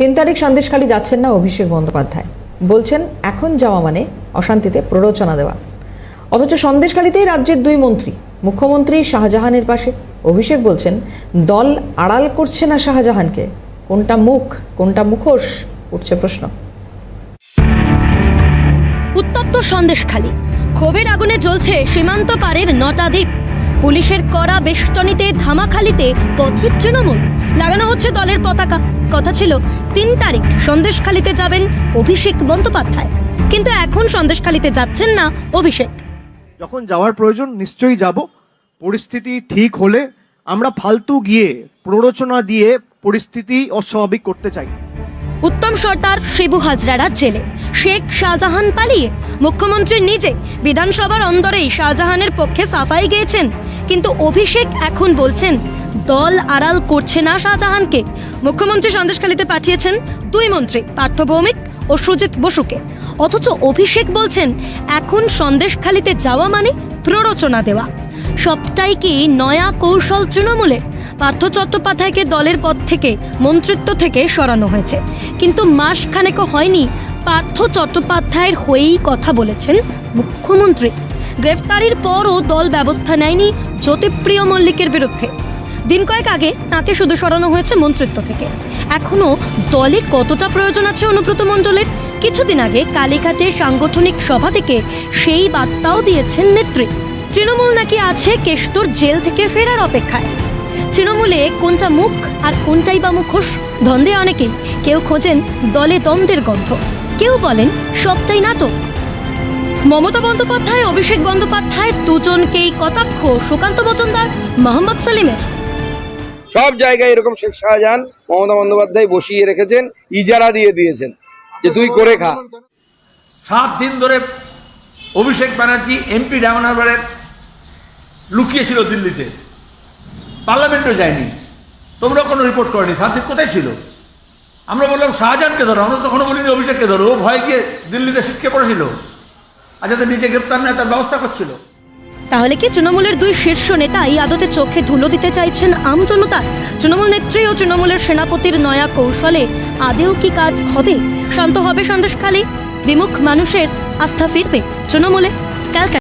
3 তারিখ সন্দেশখালী যাচ্ছেন না অভিষেক বন্দ্যোপাধ্যায়। বলছেন এখন যাওয়া মানে অশান্তিতে প্ররোচনা দেওয়া। অথচ সন্দেশখালীতেই রাজ্যের 2 মন্ত্রী, মুখ্যমন্ত্রী শাহজাহানের পাশে। অভিষেক বলছেন দল আড়াল করছে না শাহজাহানকে। কোনটা মুখ কোনটা মুখোশ, উঠছে প্রশ্ন। উত্তপ্ত সন্দেশখালী, ক্ষোভের আগুনে জ্বলছে সীমান্ত পারের 9টা দ্বীপ। পুলিশের কড়া বেষ্টনীতে ধামাখালিতে পথে তৃণমূল, লাগানো হচ্ছে দলের পতাকা। কথা ছিল 3 তারিখ সন্দেশখালীতে যাবেন অভিষেক বন্দ্যোপাধ্যায়, কিন্তু এখন সন্দেশখালীতে যাচ্ছেন না অভিষেক। যখন যাওয়ার প্রয়োজন নিশ্চয়ই যাব। পরিস্থিতি ঠিক হলে আমরা ফালতু গিয়ে প্ররোচনা দিয়ে পরিস্থিতি অস্বাভাবিক করতে চাই। উত্তম সর্দার শিবু হাজরারা জেলে, শেখ শাহজাহান পালিয়ে, মুখ্যমন্ত্রী নিজে বিধানসভার অন্দরেই শাহজাহানের পক্ষে সাফাই গেয়েছেন। কিন্তু অভিষেক এখন বলছেন দল আড়াল করছে না শাহজাহানকে। মুখ্যমন্ত্রী সন্দেশখালীতে পাঠিয়েছেন 2 মন্ত্রী, পার্থ ভৌমিক ও সুজিত বসুকে। অথচ অভিষেক বলছেন এখন সন্দেশখালীতে যাওয়া মানে প্ররোচনা দেওয়া। সবটাই কি নয়া কৌশল তৃণমূলের? পার্থ চট্টোপাধ্যায়কে দলের পদ থেকে, মন্ত্রিত্ব থেকে সরানো হয়েছে, কিন্তু মাসখানেকও হয়নি পার্থ চট্টোপাধ্যায়ের হয়েই কথা বলেছেন মুখ্যমন্ত্রী। গ্রেফতারির পরও দল ব্যবস্থা নেয়নি জ্যোতিপ্রিয় মল্লিকের বিরুদ্ধে। দিন কয়েক আগে তাকে শুধু সরানো হয়েছে মন্ত্রিত্ব থেকে। এখনো দলে কতটা প্রয়োজন আছে অনুব্রত মণ্ডলের? কিছুদিন আগে কালীঘাটে সাংগঠনিক সভা থেকে সেই বার্তাও দিয়েছেন নেত্রী। তৃণমূল নাকি আছে কেষ্টর জেল থেকে ফেরার অপেক্ষায়। তৃণমূলে কোনটা মুখ আর কোনটাই বা মুখোশ ধন্দে অনেকেই। কেউ খোঁজেন দলে দ্বন্দ্বের গন্ধ, কেউ বলেন সবটাই নাটক। মমতা বন্দ্যোপাধ্যায়, অভিষেক বন্দ্যোপাধ্যায় দুজনকেই কটাক্ষ সুকান্ত মজুমদার, মোহাম্মদ সেলিমের। সব জায়গায় এরকম শেখ শাহজাহান মমতা বন্দ্যোপাধ্যায় বসিয়ে রেখেছেন, ইজারা দিয়ে দিয়েছেন যে তুই করে খা। 7 দিন ধরে অভিষেক ব্যানার্জি এমপি ডায়মন্ড লুকিয়েছিল দিল্লিতে, পার্লামেন্টও যায়নি, তোমরা কোনো রিপোর্ট করনি। 7 দিন কোথায় ছিল? আমরা বললাম শাহজাহানকে ধরো, আমরা তখনও বলিনি অভিষেককে ধরো। ও ভয় গিয়ে দিল্লিতে শিক্ষে পড়েছিল, আর যাতে নিজে গ্রেপ্তার নেয় তার ব্যবস্থা করছিল। তাহলে কি তৃণমূলের 2 শীর্ষ নেতাই আদতে চোখে ধুলো দিতে চাইছেন আমজনতার? তৃণমূল নেত্রী ও তৃণমূলের সেনাপতির নয়া কৌশলে আদেও কি কাজ হবে? শান্ত হবে সন্দেশখালী? বিমুখ মানুষের আস্থা ফিরবে তৃণমূলে? ক্যালকাটা।